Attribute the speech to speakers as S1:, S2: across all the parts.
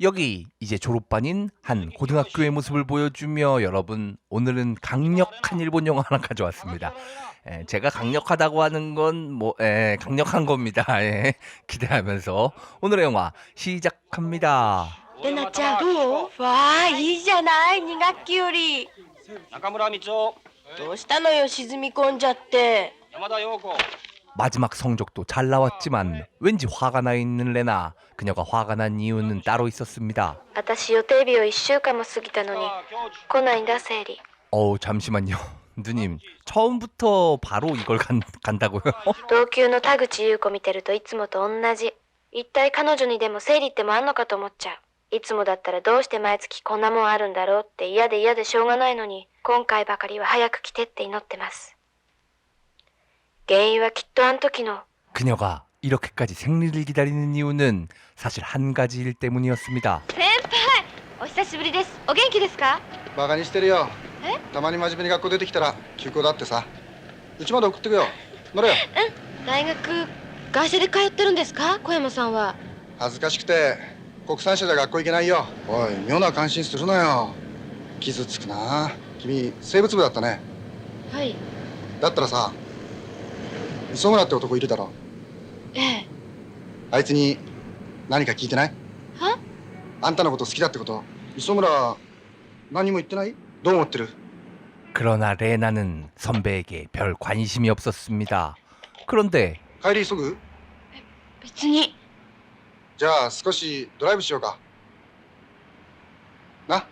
S1: 여기 이제 졸업반인 한 고등학교의 모습을 보여주며 여러분 오늘은 강력한 일본 영화 하나 가져왔습니다. 제가 강력하다고 하는 건 강력한 겁니다. 기대하면서 오늘의 영화 시작합니다.
S2: レナちゃんどう？わあ、いいじゃない、2学期より。
S3: 中村光夫、
S2: どうしたのよ、沈み込んじゃって。
S3: 山田陽子。
S1: 마지막 성적도 잘 나왔지만 왠지 화가 나 있는レナ. 그녀가 화가 난 이유는 따로 있었습니다.
S2: 私予定日を1週間も過ぎたのに来ないんだ生理。
S1: 잠시만요. 누님 처음부터 바로 이걸 간다고요?
S2: 同級の田口優子見てるといつもと同じ。一体彼女にでも生理ってもあんのかと思っちゃう。いつもだったらどうして毎月こんなもんあるんだろうって嫌で嫌でしょうがないのに、今回ばかりは早く来てって祈ってます。原因はきっとあの時の
S1: 그녀가 이렇게까지 생리를 기다리는 이유는 사실 한 가지 일 때문이었습니다.
S2: 先輩、お久しぶりです。お元気ですか？
S4: バカにしてるよ。
S2: え？
S4: たまに真面目に学校出てきたら休校だってさ。うちまで送ってくよ。乗れよ。
S2: 大学会社で通ってるんですか、小山さんは。
S4: 恥ずかしくて国際社じゃ学校行けないよ。おい、妙な感心するなよ。傷つくな。君生物部だったね。
S2: はい。
S4: だったらさ、磯村って男いるだろ。
S2: ええ。
S4: あいつに何か聞いてない？
S2: は？
S4: あんたのこと好きだってこと。磯村何も言ってない？どう思ってる？
S1: 그러나 레나는 선배에게 별 관심이 없었습니다. 그런데
S4: 帰り急ぐ？
S2: 別に。
S4: じゃあ少しドライブしようか。な？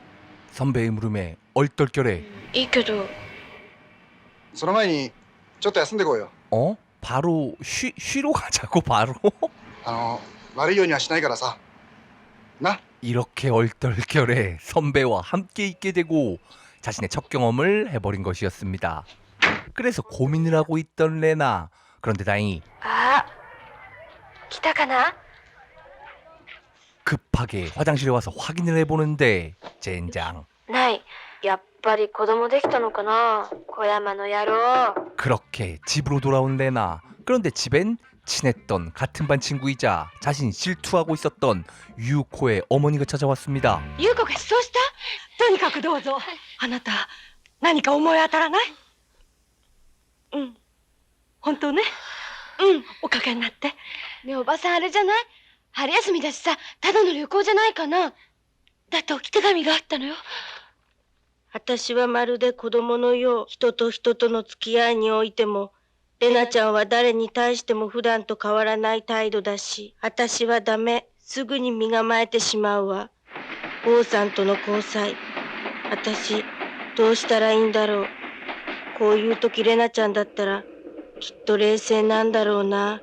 S1: 선배의 물음에 얼떨결에
S2: いいけど。
S4: その前にちょっと休んでこうよ。
S1: 바로 쉬러 가자고 바로?
S4: 悪いようにはしないからさ。な?
S1: 이렇게 얼떨결에 선배와 함께 있게 되고 자신의 첫 경험을 해버린 것이었습니다. 그래서 고민을 하고 있던 레나. 그런데 다행히
S2: あ、来たかな?
S1: 급하게 화장실에 와서 확인을 해보는데 젠장.
S2: ない。やっぱり子供できたのかな、小山の野郎。
S1: 그렇게 집으로 돌아온 레나. 그런데 집엔 친했던 같은 반 친구이자 자신이 질투하고 있었던 유코의 어머니가 찾아왔습니다.
S2: 優子が失踪した？とにかくどうぞ。あなた、何か思い当たらない？うん。本当ね。うん、おかげになって。ねえ、おばさんあれじゃない？春休みだしさ、ただの旅行じゃないかな。だって置き手紙があったのよ。私はまるで子供のよう、人と人との付き合いにおいても、レナちゃんは誰に対しても普段と変わらない態度だし、私はダメ、すぐに身構えてしまうわ。王さんとの交際、私、どうしたらいいんだろう。こういう時レナちゃんだったら、きっと冷静なんだろうな。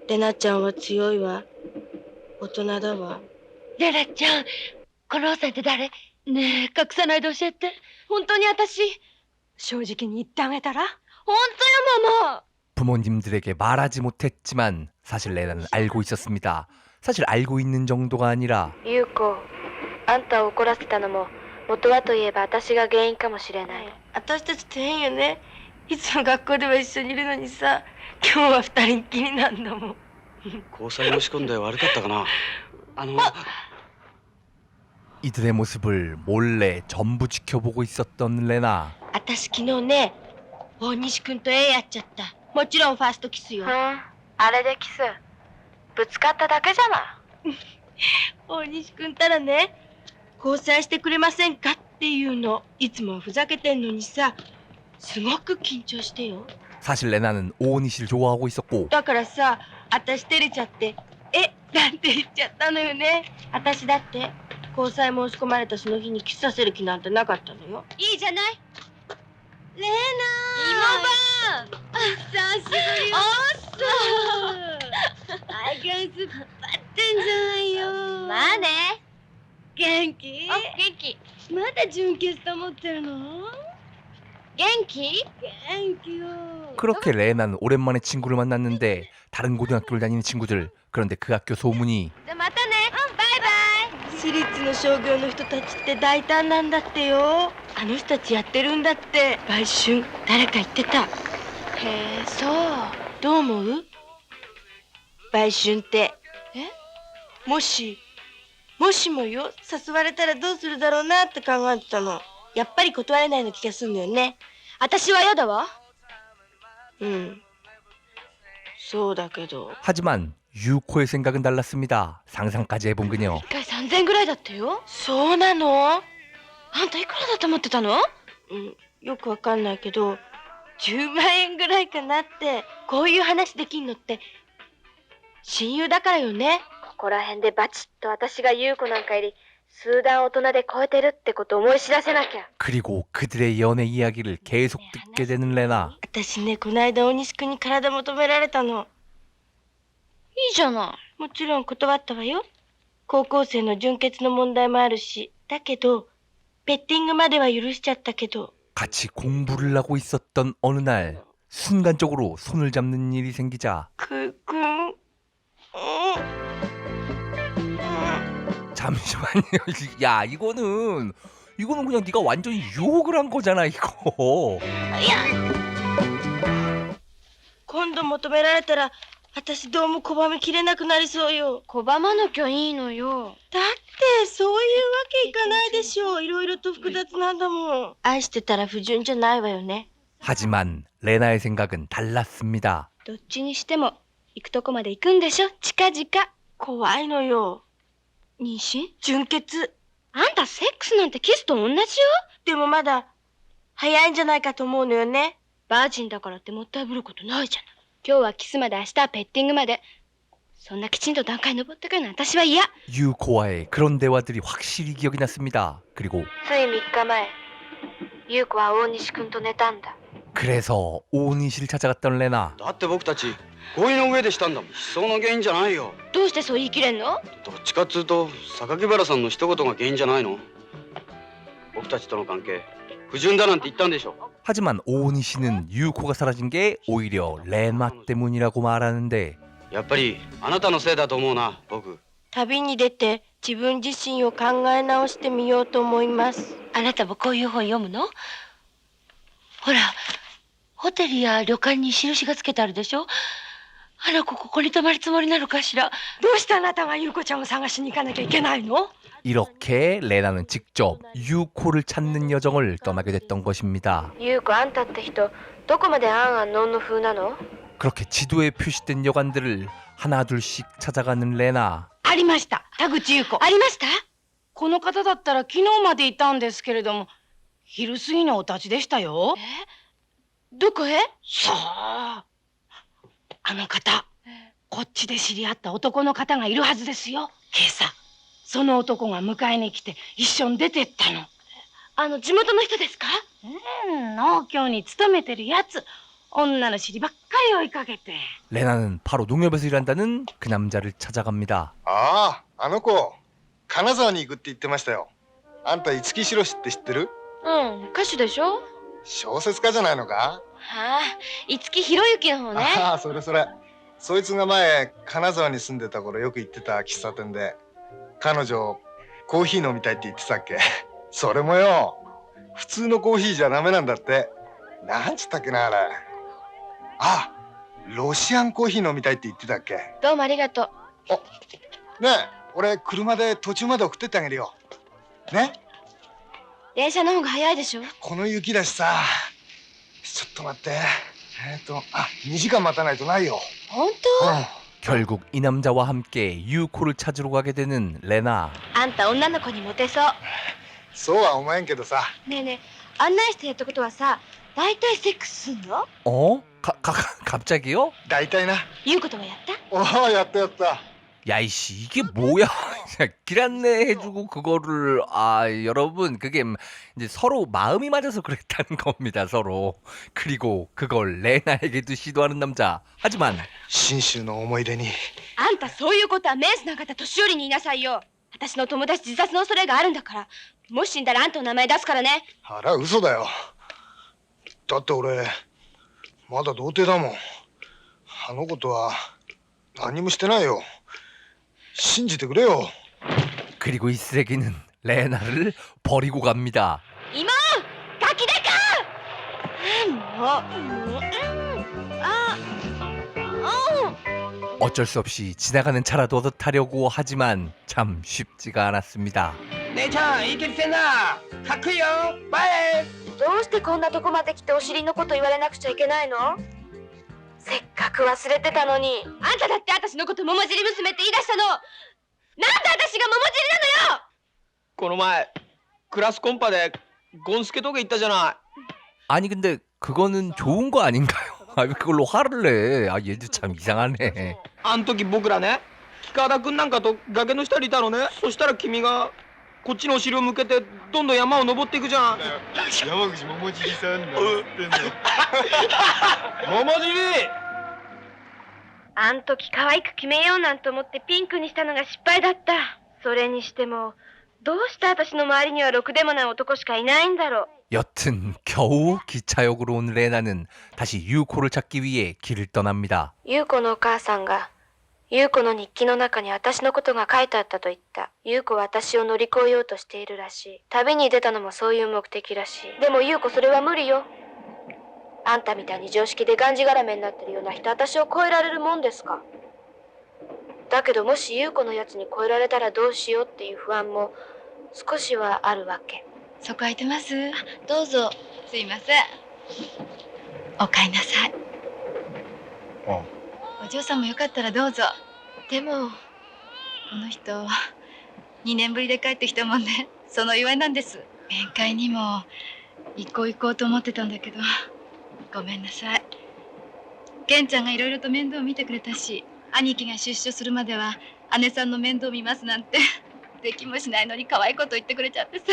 S2: レナちゃんは強いわ。大人だわ。レナちゃん、この王さんって誰？ねえ、隠さないで教えて。本当に私、正直に言ってあげたら？本当よ、ママ。
S1: 부모님들에게 말하지 못했지만 사실 레나는 알고 있었습니다. 사실 알고 있는 정도가 아니라
S2: 優子、あんたを怒らせたのも元はといえば私が原因かもしれない。私たちって変よね。いつも学校では一緒にいるのにさ、今日は二人っきりなんだもん。
S3: 交際申し込んで悪かったかな。
S1: 이들의 모습을 몰래 전부 지켜보고 있었던 레나.
S2: 私昨日ね、大西君とやっちゃった。もちろんファーストキスよ。あれでキス。ぶつかっただけじゃない。大西君ったらね、交際してくれませんかっていうの。いつもふざけてんのにさ、すごく緊張してよ。
S1: 사실 레나는 오니시를 좋아하고 있었고
S2: だからさ、私照れちゃって、なんて言っちゃったのよね。私だって、交際申し込まれたその日にキスさせる気なんてなかったのよ。いいじゃない。レーナー。今晩。久しぶりよ。相変わらず突っ張ってんじゃないよ。まあね。元気？元気。まだ純潔保ってるの？元気？元気よ。
S1: 그렇게 레나는 오랜만에 친구를 만났는데 다른 고등학교를 다니는 친구들. 그런데 그 학교 소문이
S2: じゃあまたね。バイバイ。私立の商業の人たちって大胆なんだってよ。あの人たちやってるんだって。売春、誰か言ってた。へえ、そう。どう思う？売春って。もしもしもよ、誘われたらどうするだろうなって考えてたの。やっぱり断れないような気がするんだよね。私は嫌だわ。うん。そうだけど。
S1: 하지만 유코의 생각은 달랐습니다. 상상까지 해본 그녀.
S2: 1回3000円ぐらいだったよ。そうなの？あんたいくらだと思ってたの？うん、よくわかんないけど、10万円ぐらいかなって。こういう話できんのって親友だからよね。ここら辺でバチッと私が優子なんかより数段大人で超えてるってことを思い知らせなきゃ。
S1: 그리고 그들의 연애 이야기를 계속 듣게 되는 레나.
S2: 私ね、この間大西君に体求められたの。いいじゃない。もちろん断ったわよ。高校生の純潔の問題もあるし。だけどベッティングまでは許しちゃったけど。
S1: 같이 공부를 하고 있었던 어느 날 순간적으로 손을 잡는 일이 생기자
S2: くーくん、
S1: 잠시만요. 야 이거는 그냥 네가 완전히 유혹을 한 거잖아 이거.
S2: 今度求められたら私どうも拒みきれなくなりそうよ。拒まなきゃいいのよ。だってそういうわけいかないでしょ。いろいろと複雑なんだもん。愛してたら不純じゃないわよね。
S1: 하지만 레나의 생각은 달랐습니다.
S2: どっちにしても行くとこまで行くんでしょ。近々。怖いのよ。妊娠？純潔。あんたセックスなんてキスと同じよ。でもまだ早いんじゃないかと思うのよね。バージンだからってもったいぶることないじゃない。今日はキスまで、明日はペッティングまで。そんなきちんと段階登ってくるの私は嫌。
S1: 유코와의 그런 대화들이 확실히 기억이 났습니다. 그리고
S2: つい3日前、優子は大西君と寝たんだ。
S1: 그래서 오니시를 찾아갔던 레나.
S3: だって僕たち合意の上でしたんだもん。失踪の原因じゃないよ。
S2: どうしてそう言い切れんの？
S3: どっちかっつうと榊原さんの一言が原因じゃないの。僕たちとの関係不純だなんて言ったんでしょ。
S1: 하지만 오니시는 유코가 사라진 게 오히려 레나 때문이라고 말하는데
S3: やっぱりあなたのせいだと思うな。僕
S2: 旅に出て自分自身を考え直してみようと思います。あなたもこういう本読むの？ほら、ホテルや旅館に印がつけてあるでしょ。あら子ここに泊まるつもりなのかしら。どうしてあなたが優子ちゃんを探しに行かなきゃいけないの？
S1: 이렇게 레나는 직접 유코를 찾는 여정을 떠나게 됐던 것입니다.
S2: 優子、あんたって人どこまであんあんのんの風なの？
S1: 그렇게 지도에 표시된 여관들을 하나둘씩 찾아가는 레나.
S2: ありました。田口優子。ありました？この方だったら昨日までいたんですけれども、昼過ぎのお立ちでしたよ。どこへ？さあ、あの方、こっちで知り合った男の方がいるはずですよ。今朝、その男が迎えに来て一緒に出てったの。地元の人ですか？農協に勤めてるやつ。女の尻ばっかり追いかけて。
S1: 레나는 바로 농협에서 일한다는 그 남자를 찾아갑니다.
S4: ああ、あの子金沢に行くって言ってましたよ。あんた五木ひろしって知ってる？
S2: うん、歌手でしょ？
S4: 小説家じゃないのか？
S2: はあ、五木ひろゆきの方ね。
S4: ああ、それそれ。そいつが前金沢に住んでた頃よく行ってた喫茶店で、彼女コーヒー飲みたいって言ってたっけ？それもよ、普通のコーヒーじゃダメなんだって。なんつったっけなあれ。あ、ロシアンコーヒー飲みたいって言ってたっけ？
S2: どうもありがとう。
S4: ねえ、俺車で途中まで送ってってあげるよ。ね？
S2: 電車の方が早いでしょ？
S4: この雪だしさ。ちょっと待って。2時間待たないとないよ。
S2: 本当？
S1: 결국 이 남자와 함께 유코를 찾으러 가게 되는 레나.
S2: あんた女の子にモテそう。
S4: そうは思えんけどさ。
S2: ねえねえ、案内してやったことはさ、大体セックスすんの？
S1: 어? 갑자기요?
S4: 大体な。
S2: 言うことはやった？
S4: おお、やったやった。
S1: 야 이씨 이게 뭐야? 길 안내 해주고 그거를 여러분 그게 이제 서로 마음이 맞아서 그랬다는 겁니다 서로. 그리고 그걸 레나에게도 시도하는 남자. 하지만
S4: 信州の思い出に。
S2: あんたそういうことはメンスな方年寄りに言いなさいよ。私の友達自殺の恐れがあるんだから。もし死んだらあんたの名前出すからね。
S4: あら嘘だよ。だって俺まだ童貞だもん。あの子とは何もしてないよ。信じてくれよ。
S1: 그리고 이 쓰레기는 레나를 버리고 갑니다.
S2: 이모! 가키 데카! 뭐?
S1: 어쩔 수 없이 지나가는 차라도 얻어 타려고 하지만 참 쉽지가 않았습니다.
S5: 姉ちゃんいいケツせんなかっこいいよ前
S2: どうしてこんなとこまで来てお尻のこと言われなくちゃいけないの？せっかく忘れてたのに。あんただって私のこと桃尻娘って言い出したの。なんで私が桃尻なのよ。
S5: この前クラスコンパでゴンスケ峠行ったじゃない
S1: 아니 근데 그거는 좋은 거 아닌가요? 아, 왜 그걸로 화를 내? 아 얘도 참 이상하네.
S5: あん時僕らね木川田君なんかと崖の下にいたのねそしたら君がこっちのお尻を向けてどんどん山を登っていくじゃん
S4: 山口桃尻さんなんつってんの
S5: 桃尻
S2: あん時可愛く決めようなんて思ってピンクにしたのが失敗だった。それにしてもどうして私の周りにはろくでもない男しかいないんだろう。
S1: 여튼 겨우 기차역으로 온 레나는 다시 유코를 찾기 위해 길을 떠납니다.
S2: 優子のお母さんが優子の日記の中に私のことが書いてあったと言った。優子は私を乗り越えようとしているらしい。旅に出たのもそういう目的らしい。でも優子それは無理よ。あんたみたいに常識でがんじがらめになってるような人私を超えられるもんですか。だけどもし優子のやつに超えられたらどうしようっていう不安も少しはあるわけ。そこ空いてます？どうぞ。すいません。お帰りなさい。お嬢さんもよかったらどうぞ。でもこの人2年ぶりで帰ってきたもんでその祝いなんです。面会にも行こうと思ってたんだけどごめんなさい。ケンちゃんがいろいろと面倒を見てくれたし兄貴が出所するまでは姉さんの面倒を見ますなんてできもしないのに可愛いこと言ってくれちゃってさ。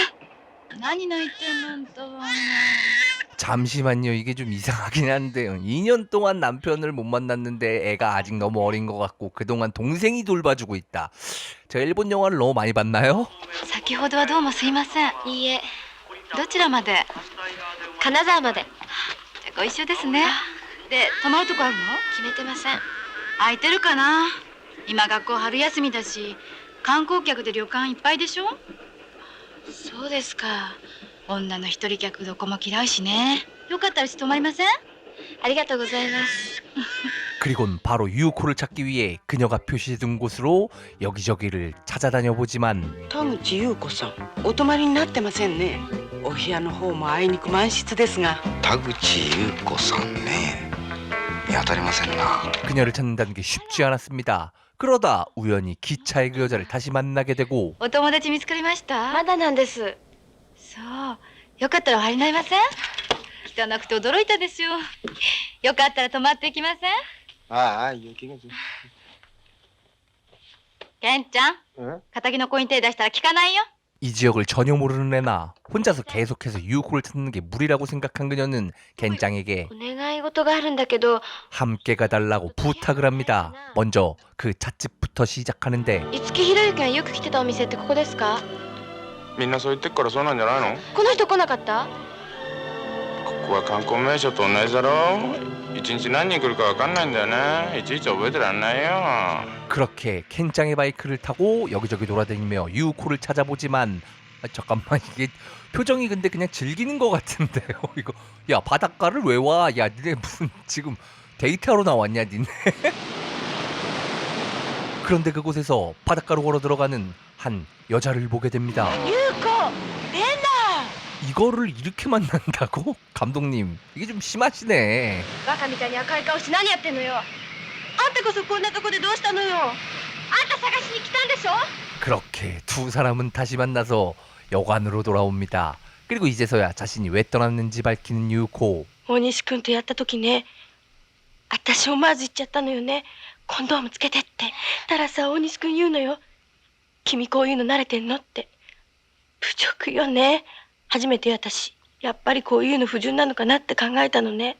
S2: 何泣いてんのあんたは。
S1: 잠시만요. 이게 좀 이상하긴 한데요. 2년 동안 남편을 못 만났는데 애가 아직 너무 어린 것 같고 그동안 동생이 돌봐주고 있다. 제가 일본 영화를 너무 많이 봤나요?
S2: 先ほどはどうもすいません。いいえ。どちらまで？金沢まで。じゃあご一緒ですね。で、泊まるとこあるの？決めてません。空いてるかな？今学校春休みだし、観光客で旅館いっぱいでしょ？そうですか。女の一人客どこも嫌いしね。よかったらうち泊まりません？ありがとうございます。
S1: 그리곤 바로 유코를 찾기 위해 그녀가 표시해둔 곳으로 여기저기를 찾아다녀 보지만
S6: 田口優子さんお泊まりになってませんね。お部屋の方もあいにく満室ですが。
S3: 田口優子さんね見当たりませんな
S1: 그녀를 찾는다는 게 쉽지 않았습니다. 그러다 우연히 기차의 그 여자를 다시 만나게 되고
S2: お友達見つかりました？まだなんです。そう。よかったらお入りになりません？汚くて驚いたですよ。よかったら泊まっていきません？
S4: ああ雪が
S2: ケンちゃん、仇の子に手出したら聞かないよ。
S1: 이 지역을 전혀 모르는 애나 혼자서 계속해서 유코를 찾는 게 무리라고 생각한 그녀는 겐짱에게
S2: お願い事があるんだけど、
S1: 함께 가달라고 부탁을 합니다. 먼저 그 찻집부터 시작하는데
S2: 五木ひろゆきがよく来てたお店ってここですか？
S7: みんなそう言ってっからそうなんじゃないの？
S2: この人来なかった？
S7: ここは観光名所と同じだろ。一日何人来るかわかんないんだよね。いちいち覚えてらんないよ。
S1: 그렇게 켄짱의 바이크를 타고 여기저기 돌아다니며 유코를 찾아보지만 잠깐만 이게 표정이 근데 그냥 즐기는 것 같은데요. 이거 야 바닷가를 왜 와? 야 니네 무슨 지금 데이트하러 나왔냐 니네? 그런데 그곳에서 바닷가로 걸어 들어가는 한 여자를 보게 됩니다.
S2: 優子、レナ。
S1: 이거를 이렇게 만난다고? 감독님 이게 좀 심하시네.
S2: バカみたいに赤い顔して何やってんのよ。あんたこそこんなとこでどうしたのよ。あんた探しに来たんでしょ。
S1: 그렇게 두 사람은 다시 만나서 여관으로 돌아옵니다. 그리고 이제서야 자신이 왜 떠났는지 밝히는 유코.
S2: 大西君とやった時ね、私思わず言っちゃったのよね。コンドームつけてって。たらさ、大西君言うのよ。君こういうの慣れてんのって。侮辱よね。初めて私、やっぱりこういうの不純なのかなって考えたのね。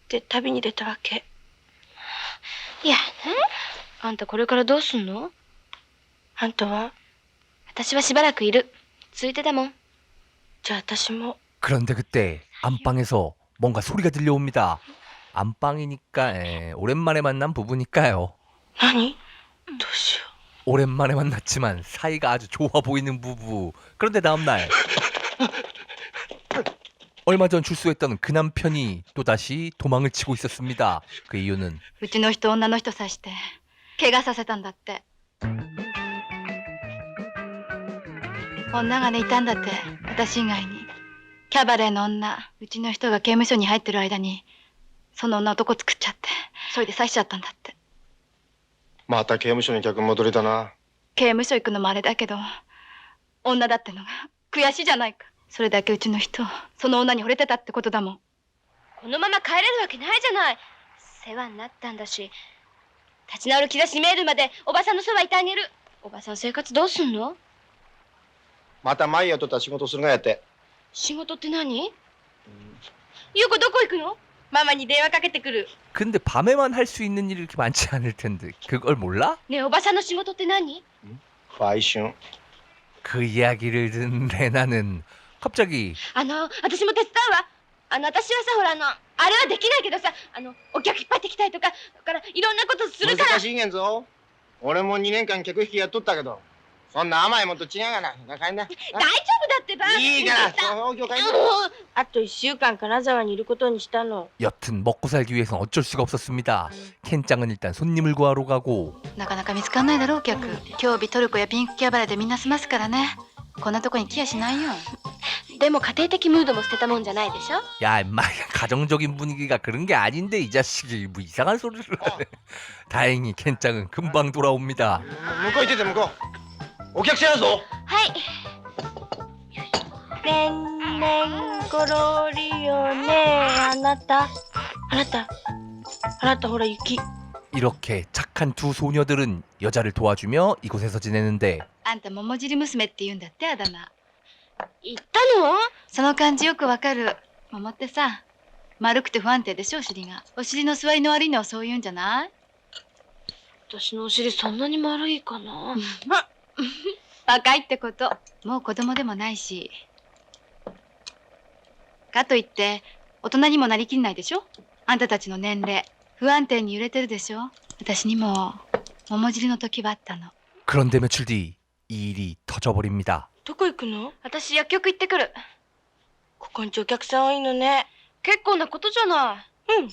S2: で、旅に出たわけ。いやね。あんたこれからどうすんの？あんたは？私はしばらくいる。ついてだもん。じゃあ私も。
S1: 그런데 그때 안방에서 뭔가 소리가 들려옵니다. 안방이니까 오랜만에 만난 부부니까요.
S2: 何？どうしよう。
S1: 오랜만에 만났지만 사이가 아주 좋아 보이는 부부. 그런데 다음날 얼마 전 출소했던 그 남편이 또다시 도망을 치고 있었습니다. 그 이유는
S2: うちの人女の人刺して怪我させたんだって。女がねいたんだって、私以外に。キャバレーの女、うちの人が刑務所に入ってる間にその女男作っちゃって、それで刺しちゃったんだって。
S4: また刑務所に客戻りだな。
S2: 刑務所行くのもあれだけど、女だってのが悔しいじゃないか。それだけうちの人その女に惚れてたってことだもん。
S8: このまま帰れるわけないじゃない。世話になったんだし、立ち直る兆し見えるまでおばさんのそばいてあげる。おばさん生活どうすんの？
S4: また毎夜とった仕事するがやって。
S8: 仕事って何？優子どこ行くの？ママに電話かけてくる。
S1: 근데 밤에만 할 수 있는 일이 이렇게 많지 않을 텐데 그걸 몰라?
S8: ねえ、おばさんの仕事って何？
S4: 売春。
S1: 그 이야기를 듣는 레나는 갑자기
S8: 私も手伝うわ。私はさ、ほらあれはできないけどさ、お客引っ張ってきたりとか、だからいろんなことするから。
S4: 難しいげんぞ。俺も2年間客引きやっとったけど、そんな甘いもんと違うがな。帰んな。
S8: 大丈夫だってば。
S4: いいから、そう今日帰んな。
S8: あと1週間金沢にいることにしたの。
S1: 여튼 먹고 살기 위해선 어쩔 수가 없었습니다. 켄짱은 일단 손님을 구하러 가고
S2: なかなか見つかんないだろう客。今日日トルコやピンクキャバレーでみんな済ますからね。こんなとこに来やしないよ。
S8: でも家庭的ムードも捨てたもんじゃないでしょ。
S1: 야 임마 가정적인 분위기가 그런 게 아닌데 이 자식이 뭐 이상한 소리를 하네. 다행히 켄짱은 금방 돌아옵니다.
S4: 向こう行ってて向こう。お客さんやぞ。
S8: はい。ねんねんころりよね。あなたほら雪。
S1: 이렇게 착한 두 소녀들은 여자를 도와주며 이곳에서 지내는데
S2: あんた桃尻娘って言うんだってあだ名。
S8: 行ったの？
S2: その感じよくわかる。桃ってさ、丸くて不安定でしょお尻が。お尻の座りの悪いのはそういうんじゃない？
S8: 私のお尻そんなに丸いかな。
S2: 若いってこと。もう子供でもないし。かといって大人にもなりきんないでしょ。あんたたちの年齢不安定に揺れてるでしょ。私にも桃尻の時はあったの。
S1: 그런데 며칠 뒤 이 일이 터져버립니다.
S8: どこ行くの？私薬局行ってくる。ここんちお客さん多いのね。結構なことじゃない。うん。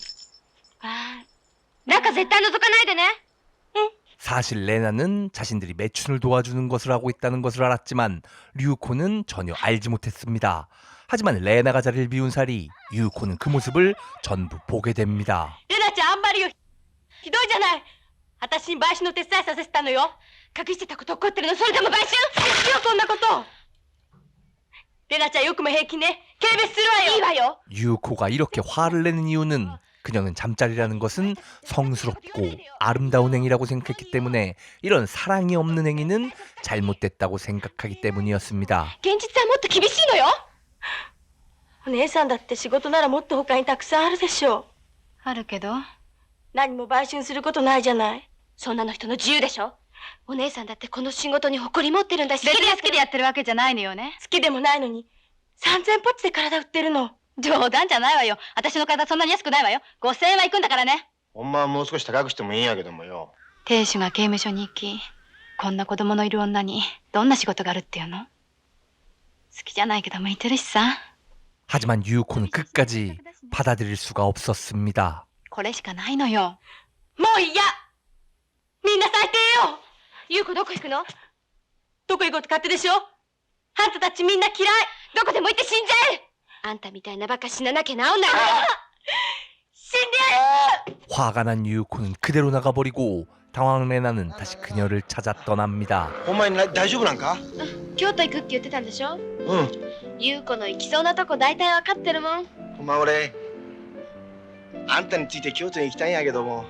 S8: 中絶対覗かないでね。
S1: 사실 레나는 자신들이 매춘을 도와주는 것을 하고 있다는 것을 알았지만 류코는 전혀 알지 못했습니다. 하지만 레나가 자리를 비운 사이 류코는 그 모습을 전부 보게 됩니다.
S8: レナちゃんあんまりよ。ひどいじゃない。私に売春の手伝いさせてたのよ。隠してたこと怒ってるの。それでも売春？よこんなこと。レナちゃんよくも平気ね。軽蔑するわよ。いいわよ。
S1: 류코가 이렇게 화를 내는 이유는 그녀는 잠자리라는 것은 성스럽고 아름다운 행위라고 생각했기 때문에 이런 사랑이 없는 행위는 잘못됐다고 생각하기 때문이었습니다.
S8: 現実はもっと厳しいのよ。お姉さんだって仕事ならもっと他にたくさんあるでしょう。
S2: あるけど。
S8: 何も売春することないじゃない。そんなの人の自由でしょ。お姉さんだってこの仕事に誇り持ってるんだし。
S2: 別に好きでやってるわけじゃないのよね。
S8: 好きでもないのに3000ポッチで体売ってるの。
S2: 冗談じゃないわよ。私の体そんなに安くないわよ。5000円は行くんだからね。
S4: ほんまはもう少し高くしてもいいんやけどもよ。
S2: 亭主が刑務所に行き、こんな子供のいる女にどんな仕事があるっていうの？好きじゃないけど向いてるしさ。
S1: 하지만 류코는 끝까지 받아들일 수가 없었습니다.
S2: これしかないのよ。
S8: もう嫌。みんな最低よ。優子どこ行くの？どこ行こうって勝手でしょ。あんたたちみんな嫌い。どこでも行って死んじゃえ。あんたみたいなバカ死ななきゃ治んないのよ。死んでやる。
S1: 화가 난 류코는 그대로 나가버리고 당황한 레나는 다시 그녀를 찾아 떠납니다.
S4: ほんまに大丈夫なんか？
S8: 京都行くって言ってたんでしょ。
S4: うん。
S8: 優子の行きそうなとこ大体わかってるもん。
S4: ほんま俺、あんたについて京都に行きたいんやけども、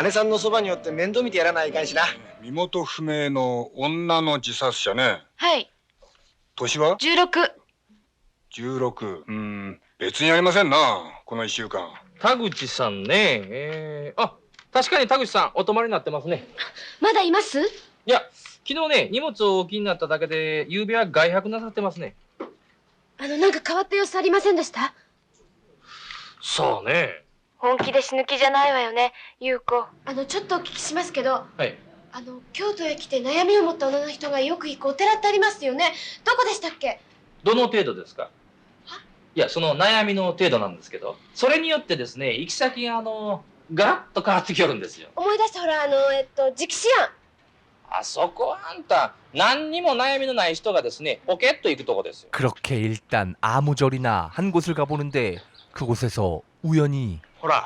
S4: 姉さんのそばにおって面倒見てやらないかんしな。
S9: 身元不明の女の自殺者ね。
S8: はい。
S9: 年は
S8: 16。
S9: 16。別にありませんな、この1週間。
S5: 田口さんね。あ、確かに田口さんお泊まりになってますね。
S8: まだいます？
S5: いや、昨日ね、荷物をお置きになっただけで、昨夜は外泊なさってますね。
S8: なんか変わった様子ありませんでした？
S5: そうね。
S8: 本気で死ぬ気じゃないわよね、優子。ちょっとお聞きしますけど、
S5: はい。
S8: 京都へ来て悩みを持った女の人がよく行くお寺ってありますよね。どこでしたっけ？
S5: どの程度ですか？
S10: いや、その悩みの程度なんですけど、それによってですね、行き先がガラッと変わってきよるんですよ。
S8: 思い出したほら直視案。
S10: あそこあんた、何にも悩みのない人がですね、ポケッと行くとこですよ。
S1: 그렇게 일단 아무 절이나 한 곳을 가보는데 그곳에서 우연히
S4: ほら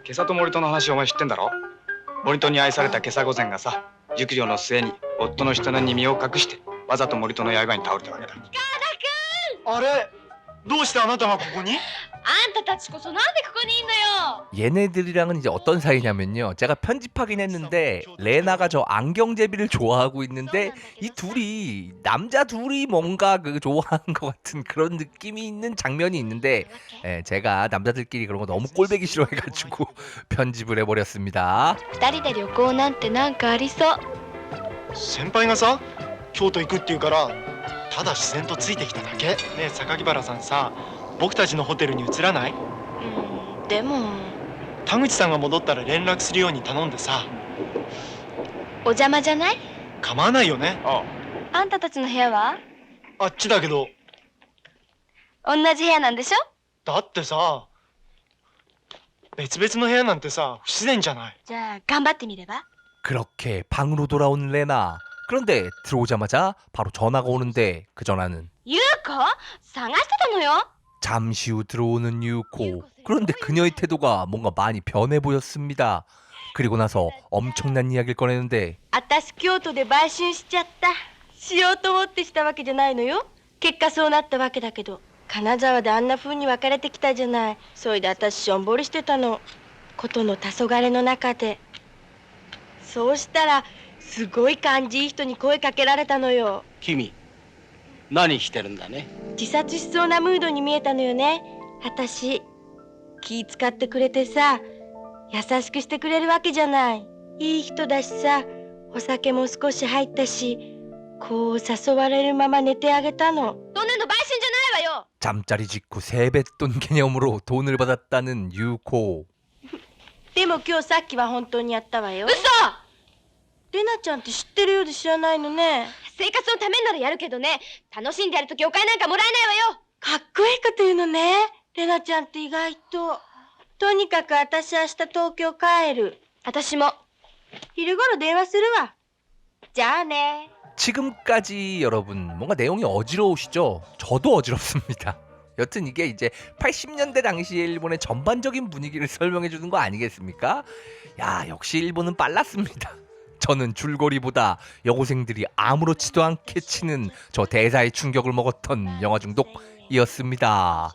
S4: 今朝と森戸の話お前知ってんだろ。森戸に愛された今朝御前がさ、熟女の末に夫の人の身を隠してわざと森戸の刃に倒れたわけだ。あれどうしてあなたがここに？
S8: あんたたちこそなんでここにいんのよ。
S1: 얘네들이랑은 이제 어떤 사이냐면요. 제가 편집하긴 했는데 레나가 저 안경제비를 좋아하고 있는데 이 둘이 남자 둘이 뭔가 그 좋아하는 것 같은 그런 느낌이 있는 장면이 있는데 제가 남자들끼리 그런 거 너무 꼴보기 싫어해가지고 편집을 해버렸습니다.
S8: 二人で旅行なんてなんかありそう。
S4: 先輩がさ京都行くって言うからただ自然とついてきただけ。ねえ榊原さんさ、僕たちのホテルに移らない？
S8: でも
S4: 田口さんが戻ったら連絡するように頼んでさ。
S8: お邪魔じゃない？
S4: 構わないよね。
S8: あんたたちの部屋は
S4: あっちだけど。
S8: 同じ部屋なんでしょ？
S4: だってさ別々の部屋なんてさ不自然じゃない。
S8: じゃあ頑張ってみれば？
S1: 그렇게 방으로 돌아온 레나. 그런데 들어오자마자 바로 전화가 오는데 그 전화는
S8: 優子探してたのよ。
S1: 잠시 후 들어오는 유코. 그런데 그녀의 태도가 뭔가 많이 변해 보였습니다. 그리고 나서 엄청난 이야기를 꺼내는데
S2: 私京都で売春しちゃった。しようと思ってしたわけじゃないのよ。結果そうなったわけだけど、金沢であんな風に別れてきたじゃない。それで私しょんぼりしてたの。ことの黄昏の中で。そうしたらすごい感じいい人に声かけられたのよ。
S3: 君何してるんだね。
S2: 自殺しそうなムードに見えたのよね。私気使ってくれてさ、優しくしてくれるわけじゃない。いい人だしさ、お酒も少し入ったし、こう誘われるまま寝てあげたの。
S8: どんなの売春じゃないわよ。
S1: 잠자리 직후 세뱃돈 개념으로 돈을 받았다는 유코.
S2: でも今日さっきは本当にやったわよ。
S8: 嘘。
S2: レナちゃんって知ってるようで知らないのね。
S8: 生活のためならやるけどね、楽しんでやるときお金なんかもらえないわよ。
S2: かっこいいこと言うのね。レナちゃんって意外と。とにかく私明日東京帰る。
S8: 私も。
S2: 昼頃電話するわ。じゃあね。
S1: 지금까지 여러분 뭔가 내용이 어지러우시죠? 저도 어지럽습니다. 여튼 이게 이제 80년대 당시의 일본의 전반적인 분위기를 설명해 주는 거 아니겠습니까? 야, 역시 일본은 빨랐습니다. 저는 줄거리보다 여고생들이 아무렇지도 않게 치는 저 대사의 충격을 먹었던 영화 중독이었습니다.